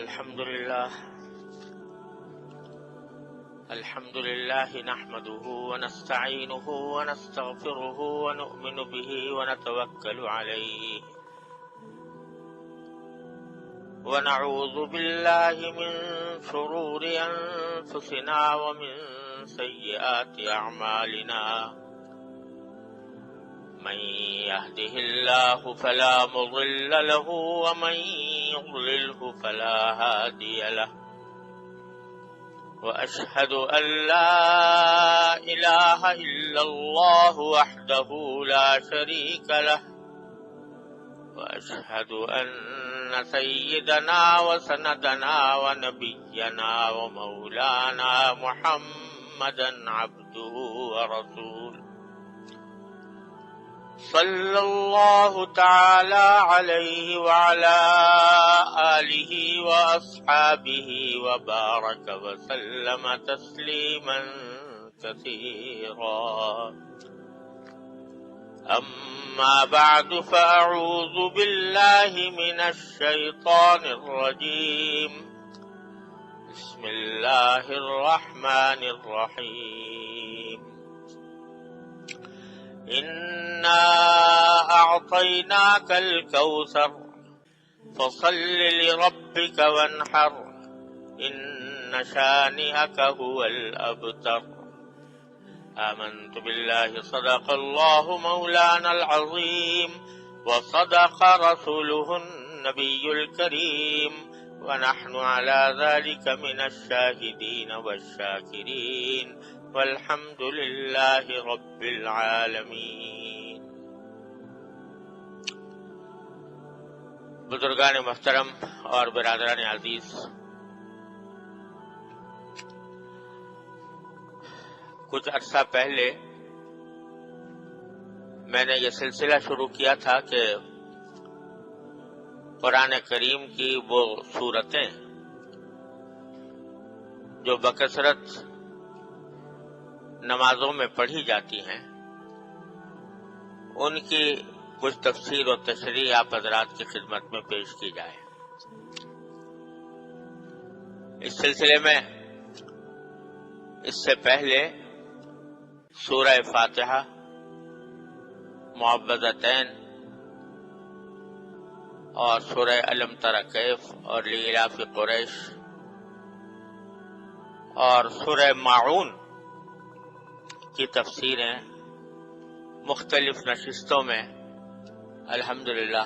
الحمد لله نحمده ونستعينه ونستغفره ونؤمن به ونتوكل عليه ونعوذ بالله من شرور أنفسنا ومن سيئات أعمالنا من يهده الله فلا مضل له ومن يضلله فلا هادي له وأشهد أن لا إله إلا الله وحده لا شريك له وأشهد أن سيدنا وسندنا ونبينا ومولانا محمدا عبده ورسوله صلى الله تعالى عليه وعلى آله وأصحابه وبارك وسلم تسليما كثيرا أما بعد فأعوذ بالله من الشيطان الرجيم بسم الله الرحمن الرحيم إنا أعطيناك الكوثر فصل لربك وانحر إن شانئك هو الأبتر آمنت بالله صدق الله مولانا العظيم وصدق رسوله النبي الكريم ونحن على ذلك من الشاهدين والشاكرين والحمد لله رب العالمین۔ بزرگان محترم اور برادران عزیز، کچھ عرصہ پہلے میں نے یہ سلسلہ شروع کیا تھا کہ قرآن کریم کی وہ سورتیں جو بکثرت نمازوں میں پڑھی جاتی ہیں ان کی کچھ تفسیر و تشریح آپ حضرات کی خدمت میں پیش کی جائے۔ اس سلسلے میں اس سے پہلے سورہ فاتحہ، معوذتین اور سورہ الم تر کیف اور لإلاف قریش اور سورہ ماعون کی تفسیریں مختلف نشستوں میں الحمدللہ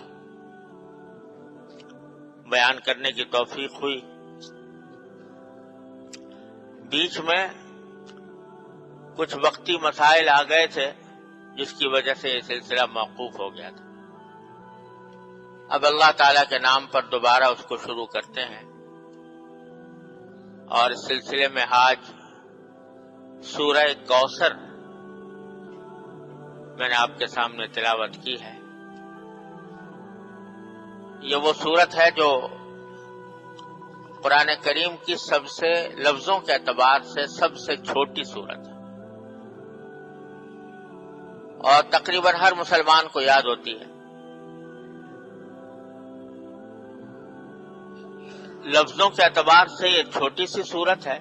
بیان کرنے کی توفیق ہوئی۔ بیچ میں کچھ وقتی مسائل آ گئے تھے جس کی وجہ سے یہ سلسلہ موقوف ہو گیا تھا۔ اب اللہ تعالی کے نام پر دوبارہ اس کو شروع کرتے ہیں، اور اس سلسلے میں آج سورہ کوثر میں نے آپ کے سامنے تلاوت کی ہے۔ یہ وہ سورت ہے جو قرآن کریم کی سب سے لفظوں کے اعتبار سے سب سے چھوٹی سورت ہے، اور تقریباً ہر مسلمان کو یاد ہوتی ہے۔ لفظوں کے اعتبار سے یہ چھوٹی سی سورت ہے،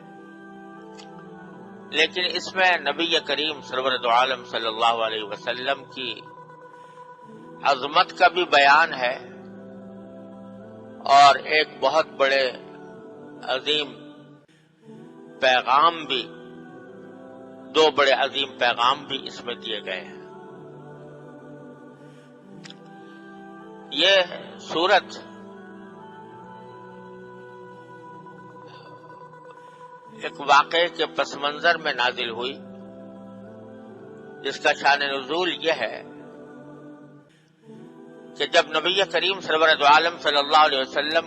لیکن اس میں نبی کریم سرور دو عالم صلی اللہ علیہ وسلم کی عظمت کا بھی بیان ہے، اور ایک بہت بڑے عظیم پیغام بھی، دو بڑے عظیم پیغام بھی اس میں دیے گئے ہیں۔ یہ سورت ایک واقعے کے پس منظر میں نازل ہوئی، جس کا شان نزول یہ ہے کہ جب نبی کریم سرور دو عالم صلی اللہ علیہ وسلم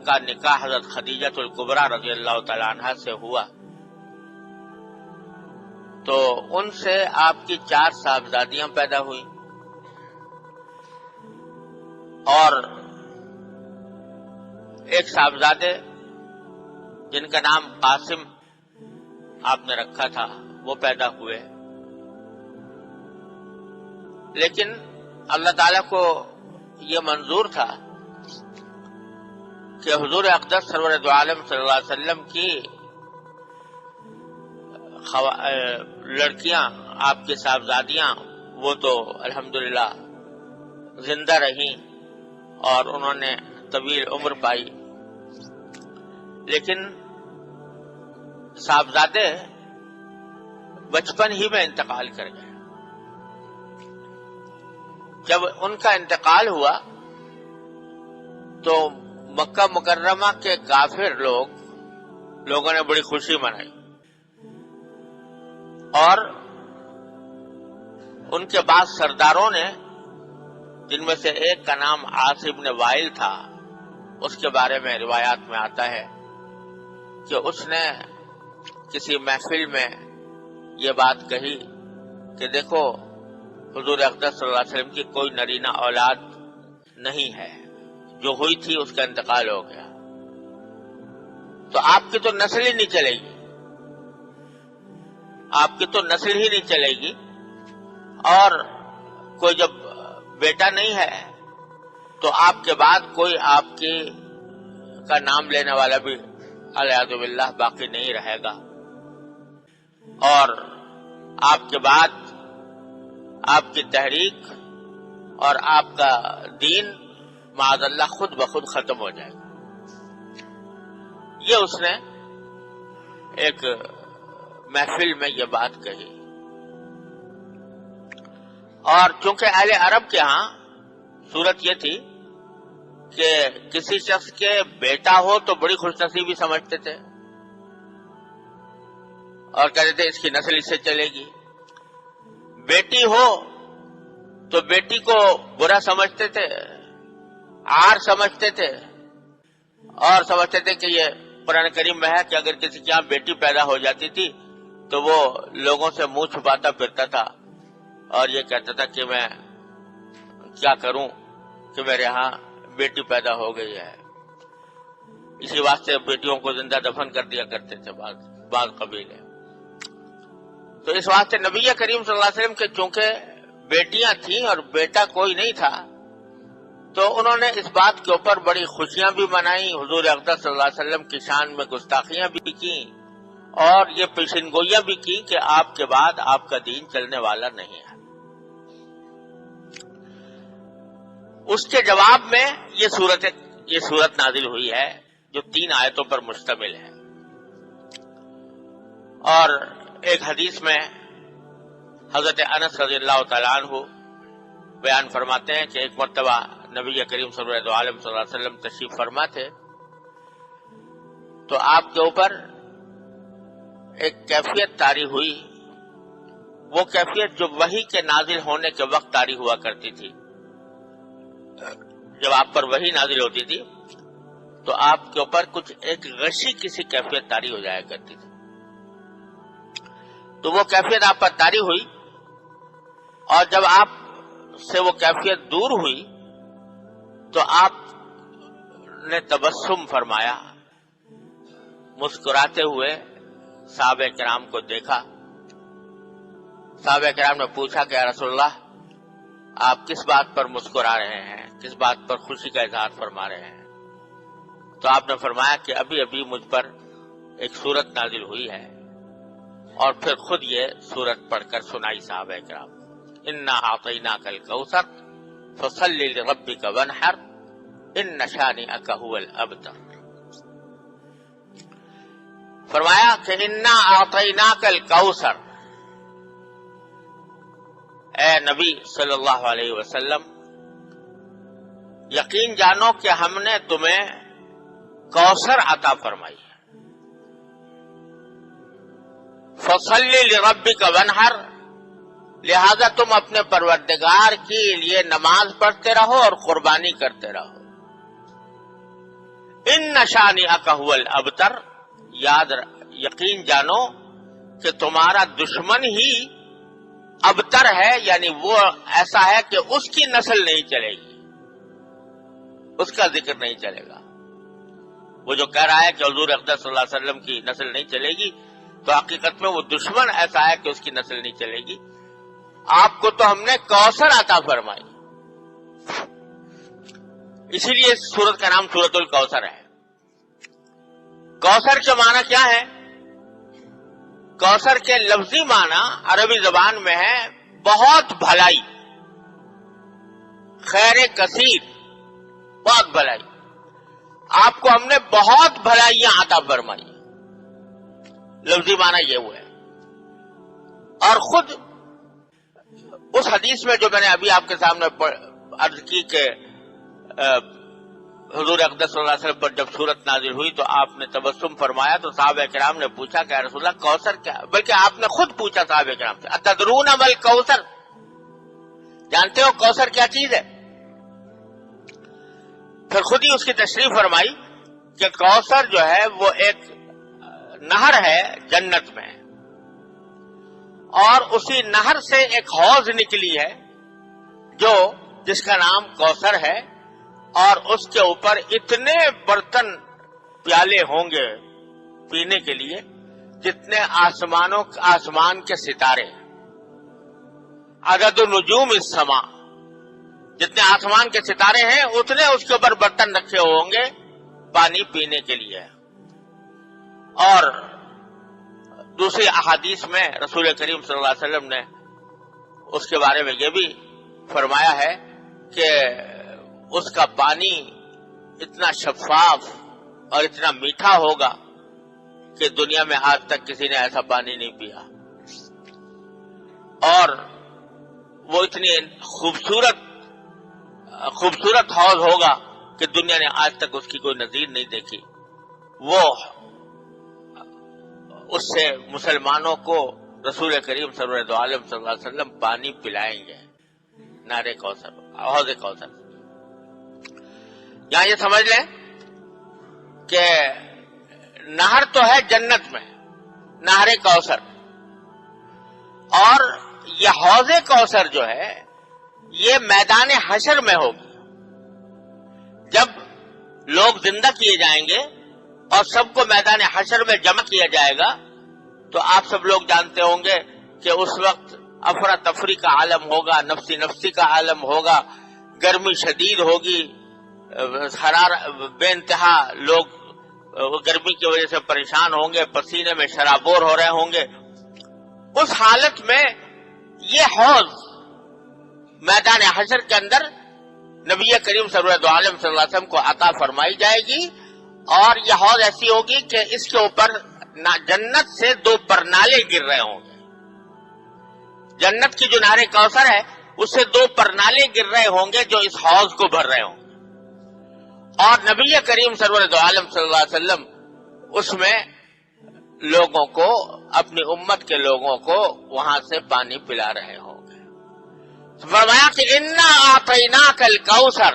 کا نکاح حضرت خدیجہ الکبریٰ رضی اللہ تعالی عنہا سے ہوا تو ان سے آپ کی 4 صاحبزادیاں پیدا ہوئیں، اور ایک صاحبزادے جن کا نام قاسم آپ نے رکھا تھا وہ پیدا ہوئے، لیکن اللہ تعالیٰ کو یہ منظور تھا کہ حضور اقدس سرور دو عالم صلی اللہ علیہ وسلم کی لڑکیاں، آپ کی صاحبزادیاں، وہ تو الحمدللہ زندہ رہیں اور انہوں نے طویل عمر پائی، لیکن صاحبزادے بچپن ہی میں انتقال کر گئے۔ جب ان کا انتقال ہوا تو مکہ مکرمہ کے کافر لوگوں نے بڑی خوشی منائی، اور ان کے بعد سرداروں نے، جن میں سے ایک کا نام عاص بن وائل تھا، اس کے بارے میں روایات میں آتا ہے کہ اس نے کسی محفل میں یہ بات کہی کہ دیکھو حضور اقدس صلی اللہ علیہ وسلم کی کوئی نرینہ اولاد نہیں ہے، جو ہوئی تھی اس کا انتقال ہو گیا، تو آپ کی تو نسل ہی نہیں چلے گی، آپ کی تو نسل ہی نہیں چلے گی، اور کوئی جب بیٹا نہیں ہے تو آپ کے بعد کوئی آپ کی کا نام لینے والا بھی والعیاذ باللہ باقی نہیں رہے گا، اور آپ کے بعد آپ کی تحریک اور آپ کا دین معاذ اللہ خود بخود ختم ہو جائے گا۔ یہ اس نے ایک محفل میں یہ بات کہی، اور چونکہ اہل عرب کے ہاں صورت یہ تھی کہ کسی شخص کے بیٹا ہو تو بڑی خوش نصیبی سمجھتے تھے اور کہتے تھے اس کی نسل اس سے چلے گی، بیٹی ہو تو بیٹی کو برا سمجھتے تھے، عار سمجھتے تھے، اور سمجھتے تھے کہ یہ قرآن کریم میں ہے کہ اگر کسی کے یہاں بیٹی پیدا ہو جاتی تھی تو وہ لوگوں سے منہ چھپاتا پھرتا تھا اور یہ کہتا تھا کہ میں کیا کروں کہ میرے ہاں بیٹی پیدا ہو گئی ہے، اسی واسطے بیٹیوں کو زندہ دفن کر دیا کرتے تھے بعض قبیلے۔ تو اس واسطے نبی کریم صلی اللہ علیہ وسلم کے چونکہ بیٹیاں تھیں اور بیٹا کوئی نہیں تھا، تو انہوں نے اس بات کے اوپر بڑی خوشیاں بھی منائیں، حضور اقدس صلی اللہ علیہ وسلم کی شان میں گستاخیاں بھی کی اور یہ پیشن گوئیاں بھی کی کہ آپ کے بعد آپ کا دین چلنے والا نہیں ہے۔ اس کے جواب میں یہ صورت نازل ہوئی ہے جو 3 آیتوں پر مشتمل ہے، اور ایک حدیث میں حضرت انس رضی اللہ تعالیٰ عنہ بیان فرماتے ہیں کہ ایک مرتبہ نبی کریم صلی اللہ علیہ وسلم تشریف فرما تھے، تو آپ کے اوپر ایک کیفیت طاری ہوئی، وہ کیفیت جو وحی کے نازل ہونے کے وقت طاری ہوا کرتی تھی۔ جب آپ پر وحی نازل ہوتی تھی تو آپ کے اوپر کچھ ایک غشی کسی کیفیت طاری ہو جایا کرتی تھی، تو وہ کیفیت آپ پر طاری ہوئی، اور جب آپ سے وہ کیفیت دور ہوئی تو آپ نے تبسم فرمایا، مسکراتے ہوئے صحابہ کرام کو دیکھا۔ صحابہ کرام نے پوچھا کہ یا رسول اللہ آپ کس بات پر مسکرا رہے ہیں، کس بات پر خوشی کا اظہار فرما رہے ہیں؟ تو آپ نے فرمایا کہ ابھی ابھی مجھ پر ایک سورت نازل ہوئی ہے، اور پھر خود یہ سورت پڑھ کر سنائی صحابہ کرام، انا اعطیناک الکوثر فصل لربک وانحر ان شانئک هو الابتر۔ فرمایا کہ انا اعطیناک الکوثر، اے نبی صلی اللہ علیہ وسلم یقین جانو کہ ہم نے تمہیں کوثر عطا فرمائی ہے۔ فصلی لربک وانحر، لہذا تم اپنے پروردگار کے لیے نماز پڑھتے رہو اور قربانی کرتے رہو۔ ان شانئک هو الابتر، یقین جانو کہ تمہارا دشمن ہی ابتر ہے، یعنی وہ ایسا ہے کہ اس کی نسل نہیں چلے گی، اس کا ذکر نہیں چلے گا۔ وہ جو کہہ رہا ہے کہ حضور اقدس صلی اللہ علیہ وسلم کی نسل نہیں چلے گی، تو حقیقت میں وہ دشمن ایسا ہے کہ اس کی نسل نہیں چلے گی۔ آپ کو تو ہم نے کوثر عطا فرمائی، اسی لیے اس سورت کا نام سورت الکوثر ہے۔ کوثر کے معنی کیا ہے؟ کوثر کے لفظی معنی عربی زبان میں ہے بہت بھلائی، خیر کثیر، بہت بھلائی. آپ کو ہم نے بہت بھلائیاں عطا فرمائی، لفظی معنی یہ ہوا ہے. اور خود اس حدیث میں جو میں نے ابھی آپ کے سامنے عرض کی کہ حضور اقدس صلی اللہ علیہ وسلم پر جب سورت نازل ہوئی تو آپ نے تبسم فرمایا تو صحابہ کرام نے پوچھا کہ رسول اللہ کوثر کیا، بلکہ آپ نے خود پوچھا صحابہ کرام سے، اتدرون مل کوثر، جانتے ہو کوثر کیا چیز ہے؟ پھر خود ہی اس کی تشریح فرمائی کہ کوثر جو ہے وہ ایک نہر ہے جنت میں، اور اسی نہر سے ایک حوض نکلی ہے جس کا نام کوثر ہے، اور اس کے اوپر اتنے برتن پیالے ہوں گے پینے کے لیے جتنے آسمان کے ستارے، عدد نجوم السماء، جتنے آسمان کے ستارے ہیں اتنے اس کے اوپر برتن رکھے ہوں گے پانی پینے کے لیے. اور دوسری احادیث میں رسول کریم صلی اللہ علیہ وسلم نے اس کے بارے میں یہ بھی فرمایا ہے کہ اس کا پانی اتنا شفاف اور اتنا میٹھا ہوگا کہ دنیا میں آج تک کسی نے ایسا پانی نہیں پیا، اور وہ اتنی خوبصورت حوض ہوگا کہ دنیا نے آج تک اس کی کوئی نظیر نہیں دیکھی. وہ اس سے مسلمانوں کو رسول کریم صلی اللہ علیہ وسلم پانی پلائیں گے، نہر کوثر، حوض کوثر. یہاں یہ سمجھ لیں کہ نہر تو ہے جنت میں، نہر کوثر، اور یہ حوض کوثر جو ہے یہ میدان حشر میں ہوگی. جب لوگ زندہ کیے جائیں گے اور سب کو میدان حشر میں جمع کیا جائے گا تو آپ سب لوگ جانتے ہوں گے کہ اس وقت افراتفری کا عالم ہوگا، نفسی نفسی کا عالم ہوگا، گرمی شدید ہوگی، بے انتہا لوگ گرمی کی وجہ سے پریشان ہوں گے، پسینے میں شرابور ہو رہے ہوں گے. اس حالت میں یہ حوض میدان حشر کے اندر نبی کریم صلی اللہ علیہ وسلم کو عطا فرمائی جائے گی، اور یہ حوض ایسی ہوگی کہ اس کے اوپر جنت سے 2 پرنالے گر رہے ہوں گے. جنت کی جو نہر کوثر ہے اس سے 2 پرنالے گر رہے ہوں گے جو اس حوض کو بھر رہے ہوں گے، اور نبی کریم صلی اللہ علیہ وسلم اس میں لوگوں کو، اپنی امت کے لوگوں کو وہاں سے پانی پلا رہے ہوں گے. فرمایا کہ انا اعطیناک الکوثر،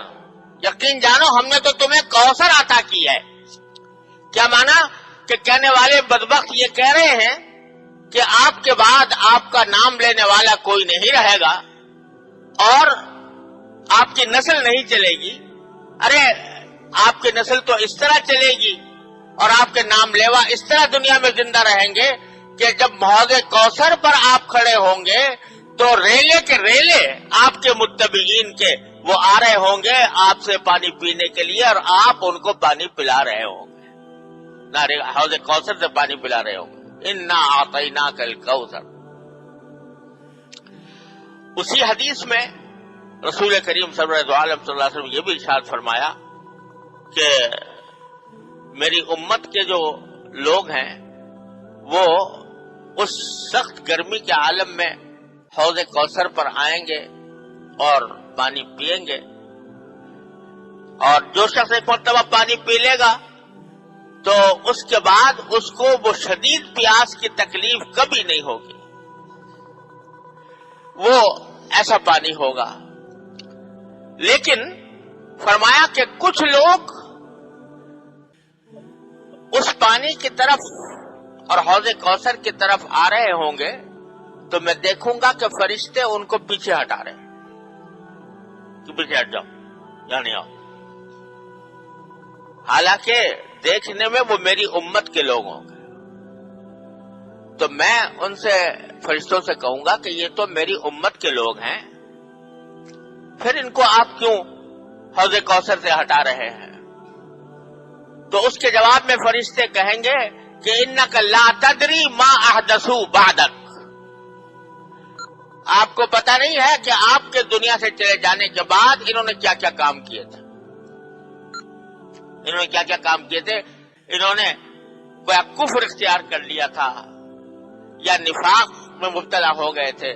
یقین جانو ہم نے تو تمہیں کوثر عطا کی ہے. کیا مانا کہ کہنے والے بدبخت یہ کہہ رہے ہیں کہ آپ کے بعد آپ کا نام لینے والا کوئی نہیں رہے گا اور آپ کی نسل نہیں چلے گی. ارے آپ کی نسل تو اس طرح چلے گی اور آپ کے نام لیوا اس طرح دنیا میں زندہ رہیں گے کہ جب حوض کوثر پر آپ کھڑے ہوں گے تو ریلے کے ریلے آپ کے متبعین کے وہ آ رہے ہوں گے آپ سے پانی پینے کے لیے، اور آپ ان کو پانی پلا رہے ہوں گے، حوض کوثر سے پانی پلا رہے ہوں گے. انا اعطیناک الکوثر. اسی حدیث میں رسول کریم صلی اللہ علیہ وسلم یہ بھی ارشاد فرمایا کہ میری امت کے جو لوگ ہیں وہ اس سخت گرمی کے عالم میں حوض کوثر پر آئیں گے اور پانی پئیں گے، اور جو شخص ایک مرتبہ پانی پی لے گا تو اس کے بعد اس کو وہ شدید پیاس کی تکلیف کبھی نہیں ہوگی، وہ ایسا پانی ہوگا. لیکن فرمایا کہ کچھ لوگ اس پانی کی طرف اور حوض کوثر کی طرف آ رہے ہوں گے تو میں دیکھوں گا کہ فرشتے ان کو پیچھے ہٹا رہے ہیں کہ پیچھے ہٹ جاؤ، یا نہیں آؤ. حالانکہ دیکھنے میں وہ میری امت کے لوگ ہوں گے. تو میں ان سے فرشتوں سے کہوں گا کہ یہ تو میری امت کے لوگ ہیں، پھر ان کو آپ کیوں حوض کوثر سے ہٹا رہے ہیں؟ تو اس کے جواب میں فرشتے کہیں گے کہ انک لا تدری ما احدثوا بعدک، آپ کو پتہ نہیں ہے کہ آپ کے دنیا سے چلے جانے کے بعد انہوں نے کیا کیا کام کیے تھے، انہوں نے کیا کیا کام کیے تھے، انہوں نے کوئی کفر اختیار کر لیا تھا یا نفاق میں مبتلا ہو گئے تھے.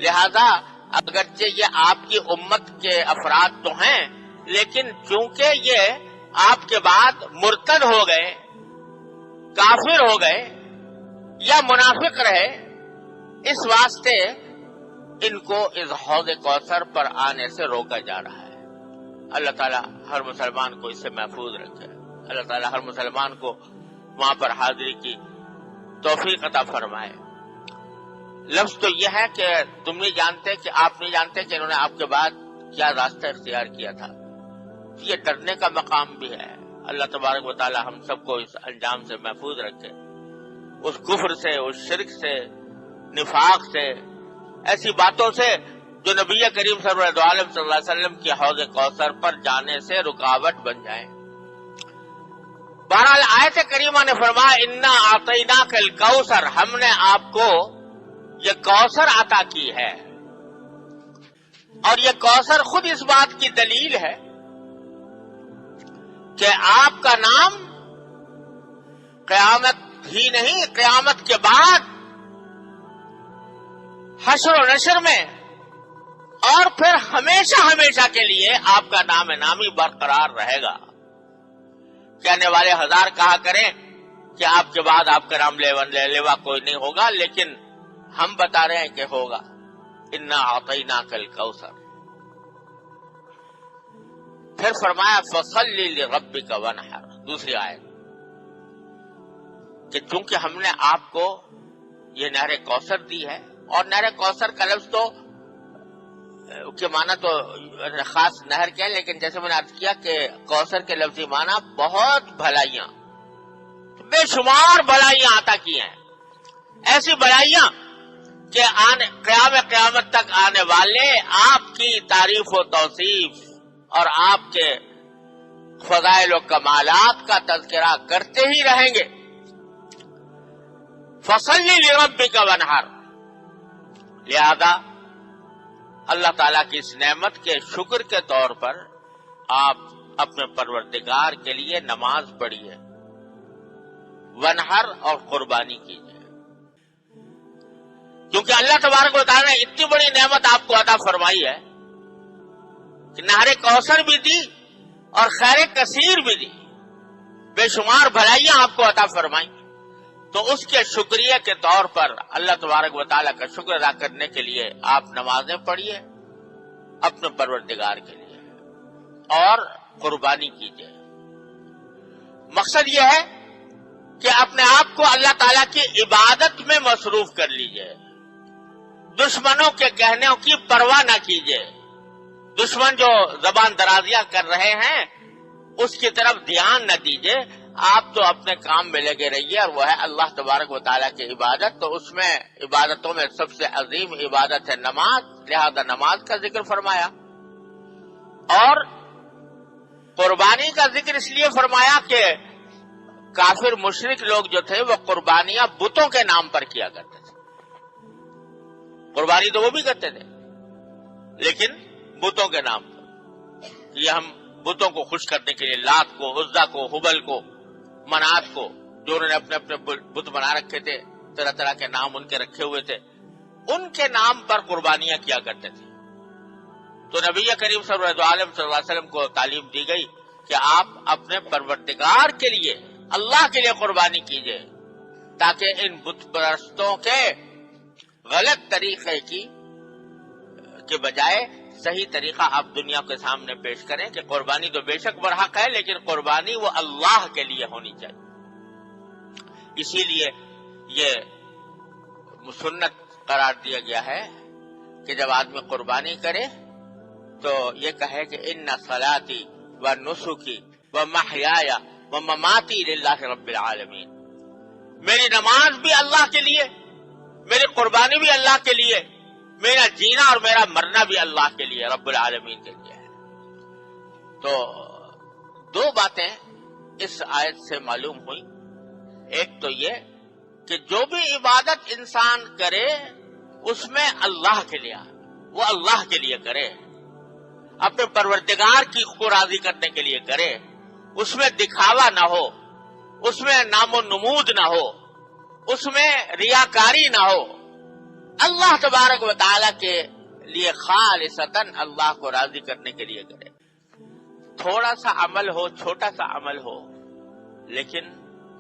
لہذا اگرچہ یہ آپ کی امت کے افراد تو ہیں، لیکن چونکہ یہ آپ کے بعد مرتد ہو گئے، کافر ہو گئے یا منافق رہے، اس واسطے ان کو اس حوض کوثر پر آنے سے روکا جا رہا ہے. اللہ تعالیٰ ہر مسلمان کو اس سے محفوظ رکھے. اللہ تعالیٰ ہر مسلمان کو وہاں پر حاضری کی توفیق عطا فرمائے. لفظ تو یہ ہے کہ تم نہیں جانتے، کہ آپ نہیں جانتے کہ انہوں نے آپ کے بعد کیا راستہ اختیار کیا تھا. یہ ڈرنے کا مقام بھی ہے. اللہ تبارک و تعالی ہم سب کو اس انجام سے محفوظ رکھے، اس کفر سے، اس شرک سے، نفاق سے، ایسی باتوں سے جو نبی کریم صلی اللہ علیہ وسلم کی حوض کوثر پر جانے سے رکاوٹ بن جائیں. بہرحال آیت کریمہ نے فرمایا انا اعطیناک الکوثر، ہم نے آپ کو یہ کوثر عطا کی ہے. اور یہ کوثر خود اس بات کی دلیل ہے کہ آپ کا نام قیامت ہی نہیں، قیامت کے بعد حشر و نشر میں اور پھر ہمیشہ ہمیشہ کے لیے آپ کا نام نامی برقرار رہے گا. کہنے والے ہزار کہا کریں کہ آپ کے بعد آپ کا نام لیوا کوئی نہیں ہوگا، لیکن ہم بتا رہے ہیں کہ ہوگا. انا اعطیناک الکوثر. پھر فرمایا فصلی لربک وانحر، دوسری آیت، کہ چونکہ ہم نے آپ کو یہ نہر کوثر دی ہے، اور نہر کوثر کا لفظ تو کے معنی تو خاص نہر کیا ہے، لیکن جیسے میں نے عرض کیا کہ کوثر کے لفظی معنی بہت بھلائیاں، بے شمار بھلائیاں عطا کی ہیں. ایسی بھلائیاں کہ قیامت تک آنے والے آپ کی تعریف و توصیف اور آپ کے فضائل و کمالات کا تذکرہ کرتے ہی رہیں گے. فصلی لربک وانحر، لہذا اللہ تعالیٰ کی اس نعمت کے شکر کے طور پر آپ اپنے پروردگار کے لیے نماز پڑھیے، وانحر اور قربانی کیجیے. کیونکہ اللہ تبارک و تعالیٰ نے اتنی بڑی نعمت آپ کو عطا فرمائی ہے کہ نہر کوثر بھی دی اور خیر کثیر بھی دی، بے شمار بھلائیاں آپ کو عطا فرمائی. تو اس کے شکریہ کے طور پر اللہ تبارک و تعالیٰ کا شکر ادا کرنے کے لیے آپ نمازیں پڑھیے اپنے پروردگار کے لیے اور قربانی کیجیے. مقصد یہ ہے کہ اپنے آپ کو اللہ تعالیٰ کی عبادت میں مصروف کر لیجیے، دشمنوں کے کہنوں کی پرواہ نہ کیجیے. دشمن جو زبان درازیاں کر رہے ہیں اس کی طرف دھیان نہ دیجیے، آپ تو اپنے کام میں لگے رہیے، اور وہ ہے اللہ تبارک و تعالیٰ کی عبادت. تو اس میں عبادتوں میں سب سے عظیم عبادت ہے نماز، لہذا نماز کا ذکر فرمایا. اور قربانی کا ذکر اس لیے فرمایا کہ کافر مشرک لوگ جو تھے وہ قربانیاں بتوں کے نام پر کیا کرتے تھے. قربانی تو وہ بھی کرتے تھے لیکن بتوں کے نام پر. یہ ہم بتوں کو خوش کرنے کے لیے لات کو، عزا کو، حبل کو، منات کو، جو انہوں نے اپنے اپنے بت بنا رکھے تھے، طرح طرح کے نام ان کے رکھے ہوئے تھے، ان کے نام پر قربانیاں کیا کرتے تھے. تو نبی کریم صلی اللہ علیہ وسلم کو تعلیم دی گئی کہ آپ اپنے پروردگار کے لیے، اللہ کے لیے قربانی کیجیے، تاکہ ان بت پرستوں کے غلط طریقے کے بجائے صحیح طریقہ آپ دنیا کے سامنے پیش کریں کہ قربانی تو بے شک برحق ہے، لیکن قربانی وہ اللہ کے لیے ہونی چاہیے. اسی لیے یہ سنت قرار دیا گیا ہے کہ جب آدمی قربانی کرے تو یہ کہے کہ ان صلاتی و نسکی و محیایا و مماتی للہ رب العالمین، میری نماز بھی اللہ کے لیے، میری قربانی بھی اللہ کے لیے، میرا جینا اور میرا مرنا بھی اللہ کے لیے، رب العالمین کے لیے ہے. تو دو باتیں اس آیت سے معلوم ہوئی، ایک تو یہ کہ جو بھی عبادت انسان کرے اس میں اللہ کے لیے، وہ اللہ کے لیے کرے، اپنے پروردگار کی کو راضی کرنے کے لیے کرے، اس میں دکھاوا نہ ہو، اس میں نام و نمود نہ ہو، اس میں ریاکاری نہ ہو، اللہ تبارک و تعالی کے لیے خالصتاً اللہ کو راضی کرنے کے لیے کرے۔ تھوڑا سا عمل ہو، چھوٹا سا عمل ہو، لیکن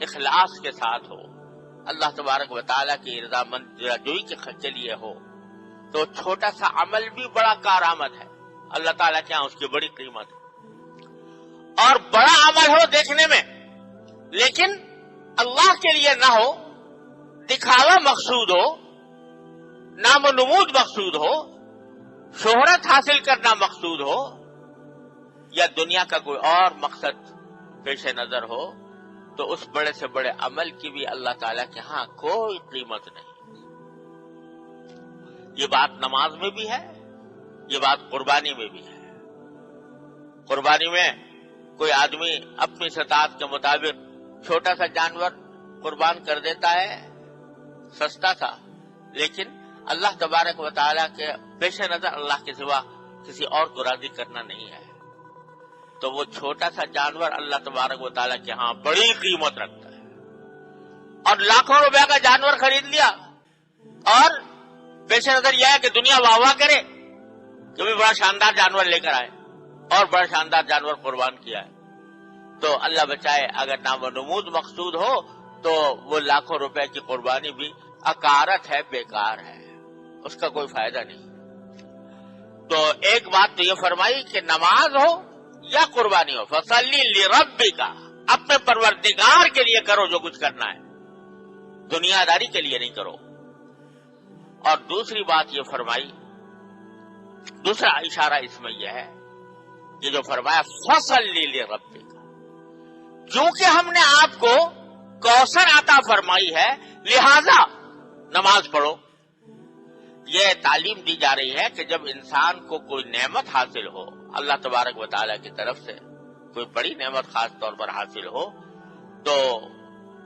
اخلاص کے ساتھ ہو، اللہ تبارک و تعالیٰ کی رضامند جوئی کے لیے ہو، تو چھوٹا سا عمل بھی بڑا کارآمد ہے، اللہ تعالیٰ کے یہاں اس کی بڑی قیمت ہے۔ اور بڑا عمل ہو دیکھنے میں، لیکن اللہ کے لیے نہ ہو، دکھاوا مقصود ہو، نام و نمود مقصود ہو، شہرت حاصل کرنا مقصود ہو، یا دنیا کا کوئی اور مقصد پیش نظر ہو، تو اس بڑے سے بڑے عمل کی بھی اللہ تعالیٰ کے ہاں کوئی قیمت نہیں۔ یہ بات نماز میں بھی ہے، یہ بات قربانی میں بھی ہے۔ قربانی میں کوئی آدمی اپنی استطاعت کے مطابق چھوٹا سا جانور قربان کر دیتا ہے، سستا تھا، لیکن اللہ تبارک و تعالیٰ کے پیش نظر اللہ کے سوا کسی اور کو راضی کرنا نہیں ہے، تو وہ چھوٹا سا جانور اللہ تبارک و تعالیٰ کے ہاں بڑی قیمت رکھتا ہے۔ اور لاکھوں روپے کا جانور خرید لیا اور پیش نظر یہ ہے کہ دنیا واہ واہ کرے کہ بھی بڑا شاندار جانور لے کر آئے اور بڑا شاندار جانور قربان کیا ہے، تو اللہ بچائے اگر نام و نمود مقصود ہو تو وہ لاکھوں روپے کی قربانی بھی اکارت ہے، بیکار ہے، اس کا کوئی فائدہ نہیں۔ تو ایک بات تو یہ فرمائی کہ نماز ہو یا قربانی ہو، فصلی لربک، اپنے پروردگار کے لیے کرو جو کچھ کرنا ہے، دنیا داری کے لیے نہیں کرو۔ اور دوسری بات یہ فرمائی، دوسرا اشارہ اس میں یہ ہے کہ جو فرمایا فصلی لربک، چونکہ ہم نے آپ کو کوثر عطا فرمائی ہے لہذا نماز پڑھو۔ یہ تعلیم دی جا رہی ہے کہ جب انسان کو کوئی نعمت حاصل ہو اللہ تبارک و تعالیٰ کی طرف سے، کوئی بڑی نعمت خاص طور پر حاصل ہو، تو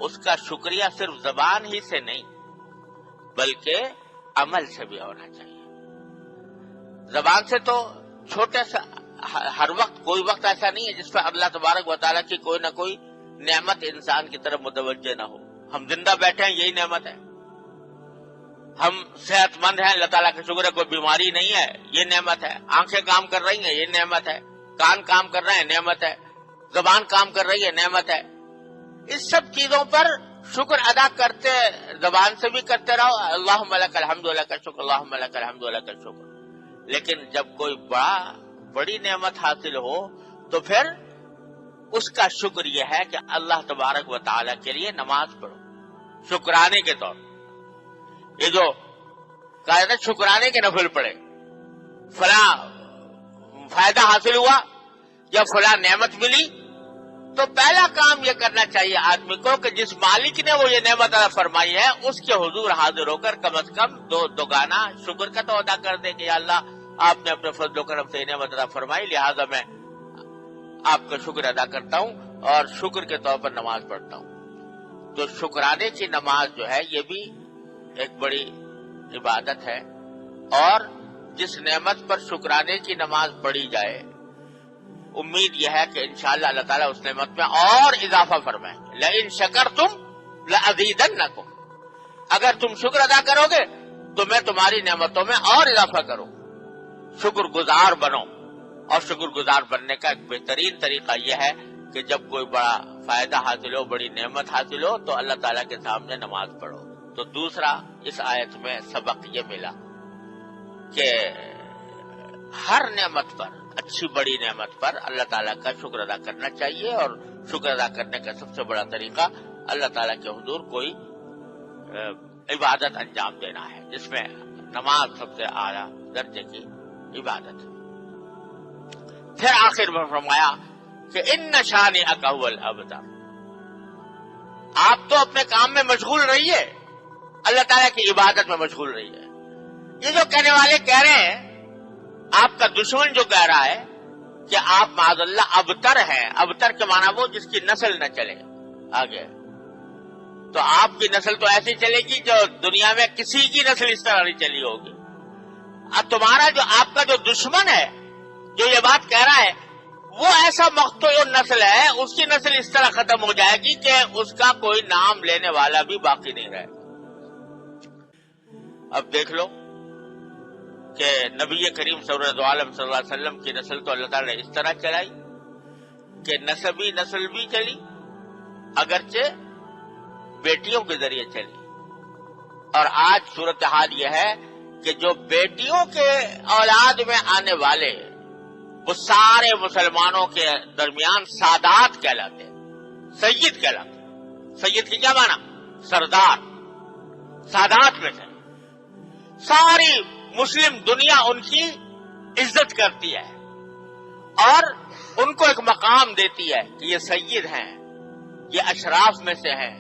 اس کا شکریہ صرف زبان ہی سے نہیں بلکہ عمل سے بھی ہونا چاہیے۔ زبان سے تو چھوٹے سا ہر وقت، کوئی وقت ایسا نہیں ہے جس پہ اللہ تبارک و تعالیٰ کی کوئی نہ کوئی نعمت انسان کی طرف متوجہ نہ ہو۔ ہم زندہ بیٹھے ہیں، یہی نعمت ہے۔ ہم صحت مند ہیں، اللہ تعالیٰ کا شکر ہے، کوئی بیماری نہیں ہے، یہ نعمت ہے۔ آنکھیں کام کر رہی ہیں، یہ نعمت ہے۔ کان کام کر رہے ہیں، نعمت ہے۔ زبان کام کر رہی ہے، نعمت ہے۔ اس سب چیزوں پر شکر ادا کرتے، زبان سے بھی کرتے رہو، اللہم لک الحمد لک الشکر، اللہم لک الحمد لک الشکر۔ لیکن جب کوئی بڑی نعمت حاصل ہو تو پھر اس کا شکر یہ ہے کہ اللہ تبارک و تعالیٰ کے لیے نماز پڑھو، شکرانے کے طور پر۔ یہ جو کہا جاتا ہے شکرانے کے نفل پڑے، فلاں فائدہ حاصل ہوا یا فلاں نعمت ملی، تو پہلا کام یہ کرنا چاہیے آدمی کو کہ جس مالک نے وہ یہ نعمت عطا فرمائی ہے اس کے حضور حاضر ہو کر کم از کم دوگانا شکر کا تو ادا کر دے کہ یا اللہ آپ نے اپنے فضل و کرم سے یہ نعمت عطا فرمائی، لہذا میں آپ کا شکر ادا کرتا ہوں اور شکر کے طور پر نماز پڑھتا ہوں۔ تو شکرانے کی نماز جو ہے یہ بھی ایک بڑی عبادت ہے، اور جس نعمت پر شکرانے کی نماز پڑھی جائے امید یہ ہے کہ انشاءاللہ اللہ تعالیٰ اس نعمت میں اور اضافہ فرمائیں گے۔ لئن شکرتم لأزیدنکم، اگر تم شکر ادا کرو گے تو میں تمہاری نعمتوں میں اور اضافہ کروں۔ شکر گزار بنو، اور شکر گزار بننے کا ایک بہترین طریقہ یہ ہے کہ جب کوئی بڑا فائدہ حاصل ہو، بڑی نعمت حاصل ہو، تو اللہ تعالیٰ کے سامنے نماز پڑھو۔ تو دوسرا اس آیت میں سبق یہ ملا کہ ہر نعمت پر، اچھی بڑی نعمت پر اللہ تعالیٰ کا شکر ادا کرنا چاہیے، اور شکر ادا کرنے کا سب سے بڑا طریقہ اللہ تعالیٰ کے حضور کوئی عبادت انجام دینا ہے، جس میں نماز سب سے اعلیٰ درجے کی عبادت ہے۔ پھر آخر میں فرمایا کہ ان شانئک ھو الابتر، آپ تو اپنے کام میں مشغول رہیے، اللہ تعالیٰ کی عبادت میں مشغول رہیے۔ یہ جو کہنے والے کہہ رہے ہیں، آپ کا دشمن جو کہہ رہا ہے کہ آپ معاذ اللہ ابتر ہیں. ابتر کے معنی وہ جس کی نسل نہ چلے آگے. تو آپ کی نسل تو ایسی چلے گی جو دنیا میں کسی کی نسل اس طرح نہیں چلی ہوگی. اب تمہارا جو آپ کا جو دشمن ہے جو یہ بات کہہ رہا ہے وہ ایسا مقتول نسل ہے, اس کی نسل اس طرح ختم ہو جائے گی کہ اس کا کوئی نام لینے والا بھی باقی نہیں رہے. اب دیکھ لو کہ نبی کریم سرور عالم صلی اللہ علیہ وسلم کی نسل تو اللہ تعالی نے اس طرح چلائی کہ نسبی نسل بھی چلی, اگرچہ بیٹیوں کے ذریعے چلی. اور آج صورتحال یہ ہے کہ جو بیٹیوں کے اولاد میں آنے والے وہ سارے مسلمانوں کے درمیان سادات کہلاتے, سید کہلاتے. سید کی کیا معنی؟ سردار. سادات میں سے ساری مسلم دنیا ان کی عزت کرتی ہے اور ان کو ایک مقام دیتی ہے کہ یہ سید ہیں, یہ اشراف میں سے ہیں,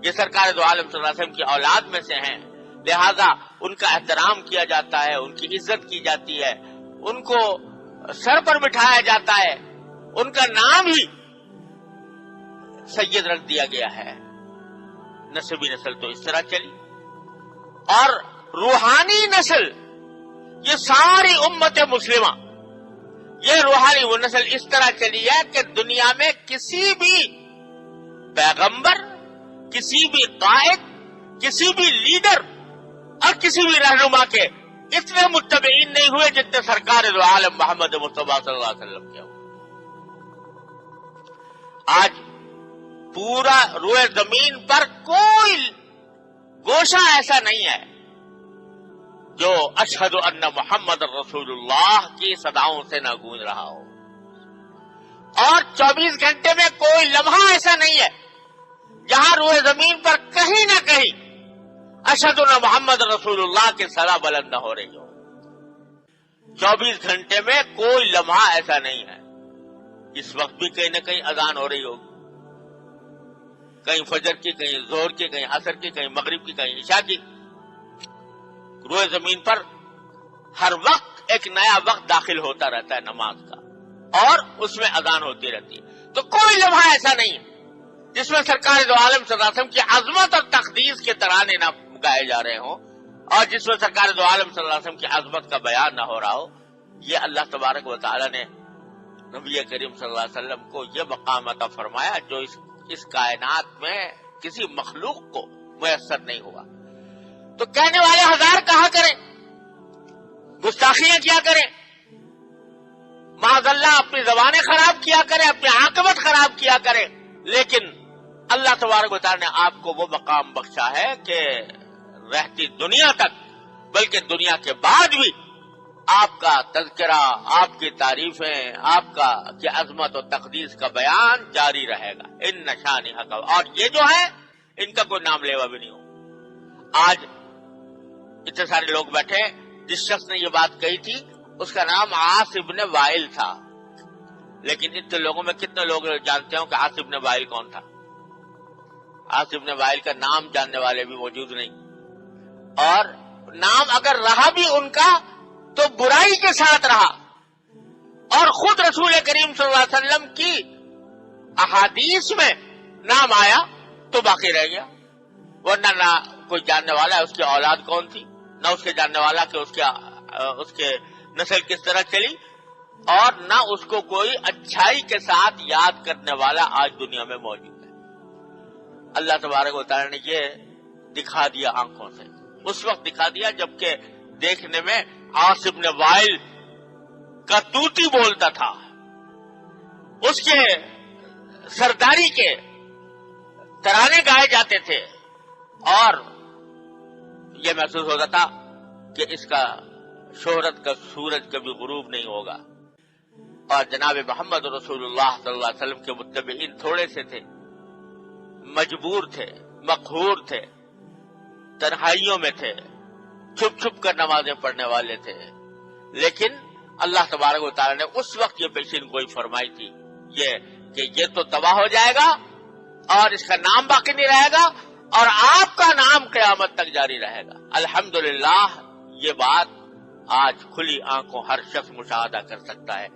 یہ سرکار دو عالم صلی اللہ علیہ وسلم کی اولاد میں سے ہیں. لہذا ان کا احترام کیا جاتا ہے, ان کی عزت کی جاتی ہے, ان کو سر پر بٹھایا جاتا ہے, ان کا نام ہی سید رکھ دیا گیا ہے. نسبی نسل تو اس طرح چلی. اور روحانی نسل یہ ساری امت مسلمہ, یہ روحانی وہ نسل اس طرح چلی ہے کہ دنیا میں کسی بھی پیغمبر, کسی بھی قائد, کسی بھی لیڈر اور کسی بھی رہنما کے اتنے متبعین نہیں ہوئے جتنے سرکار دو عالم محمد مصطفیٰ صلی اللہ علیہ وسلم کے ہوئے. آج پورا روئے زمین پر کوئی گوشہ ایسا نہیں ہے جو اشہد ان محمد رسول اللہ کی صداؤں سے نہ گونج رہا ہو. اور 24 گھنٹے میں کوئی لمحہ ایسا نہیں ہے جہاں روئے زمین پر کہیں نہ کہیں اشہد ان محمد رسول اللہ کی صدا بلند نہ ہو رہی ہو. 24 گھنٹے میں کوئی لمحہ ایسا نہیں ہے. اس وقت بھی کہیں نہ کہیں اذان ہو رہی ہوگی, کہیں فجر کی, کہیں ظہر کی, کہیں عصر کی, کہیں مغرب کی, کہیں عشاء کی. روئے زمین پر ہر وقت ایک نیا وقت داخل ہوتا رہتا ہے نماز کا اور اس میں اذان ہوتی رہتی ہے. تو کوئی لمحہ ایسا نہیں ہے جس میں سرکار دو عالم صلی اللہ علیہ وسلم کی عظمت اور تقدیس کے ترانے نہ گائے جا رہے ہوں اور جس میں سرکار دو عالم صلی اللہ علیہ وسلم کی عظمت کا بیان نہ ہو رہا ہو. یہ اللہ تبارک و تعالی نے نبی کریم صلی اللہ علیہ وسلم کو یہ مقام عطا فرمایا جو اس کائنات میں کسی مخلوق کو میسر نہیں ہوا. تو کہنے والے ہزار کہا کریں, گستاخیاں کیا کریں, معاذ اللہ اپنی زبانیں خراب کیا کریں, اپنی عاقبت خراب کیا کریں, لیکن اللہ تبارک و تعالی نے آپ کو وہ مقام بخشا ہے کہ رہتی دنیا تک بلکہ دنیا کے بعد بھی آپ کا تذکرہ, آپ کی تعریفیں, آپ کا کی عظمت و تقدیس کا بیان جاری رہے گا. ان نشانی حق, اور یہ جو ہے ان کا کوئی نام لیوا بھی نہیں ہو. آج اتنے سارے لوگ بیٹھے, جس شخص نے یہ بات کہی تھی اس کا نام عاص ابن وائل تھا, لیکن اتنے لوگوں میں کتنے لوگ جانتے ہوں کہ عاص ابن وائل کون تھا؟ عاص ابن وائل کا نام جاننے والے بھی موجود نہیں, اور نام اگر رہا بھی ان کا تو برائی کے ساتھ رہا, اور خود رسول کریم صلی اللہ علیہ وسلم کی احادیث میں نام آیا تو باقی رہ گیا, ورنہ نہ کوئی جاننے والا ہے اس کی اولاد کون تھی, نہ اس کے جاننے والا کہ اس کے نسل کس طرح چلی, اور نہ اس کو کوئی اچھائی کے ساتھ یاد کرنے والا آج دنیا میں موجود ہے. اللہ تبارک و تعالی نے یہ دکھا دیا آنکھوں سے, اس وقت دکھا دیا جبکہ دیکھنے میں عاص ابن وائل کا توتی بولتا تھا, اس کے سرداری کے ترانے گائے جاتے تھے, اور یہ محسوس ہوتا تھا کہ اس کا شہرت کا سورج کبھی غروب نہیں ہوگا. اور جناب محمد رسول اللہ صلی اللہ علیہ وسلم کے متبعین تھوڑے سے تھے, مجبور تھے, مقہور تھے, تنہائیوں میں تھے, چھپ چھپ کر نمازیں پڑھنے والے تھے, لیکن اللہ تبارک و تعالی نے اس وقت یہ پیشین گوئی فرمائی تھی یہ تو تباہ ہو جائے گا اور اس کا نام باقی نہیں رہے گا اور آپ کا نام قیامت تک جاری رہے گا. الحمدللہ یہ بات آج کھلی آنکھوں ہر شخص مشاہدہ کر سکتا ہے.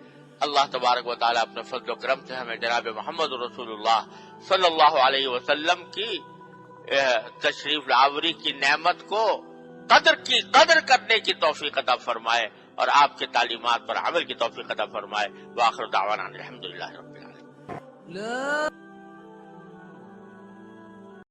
اللہ تبارک و تعالیٰ اپنے فضل و کرم سے ہمیں جناب محمد رسول اللہ صلی اللہ علیہ وسلم کی تشریف لاوری کی نعمت کو قدر کرنے کی توفیق عطا فرمائے اور آپ کے تعلیمات پر عمل کی توفیق عطا فرمائے۔ وآخر دعوانا الحمدللہ رب العالمین۔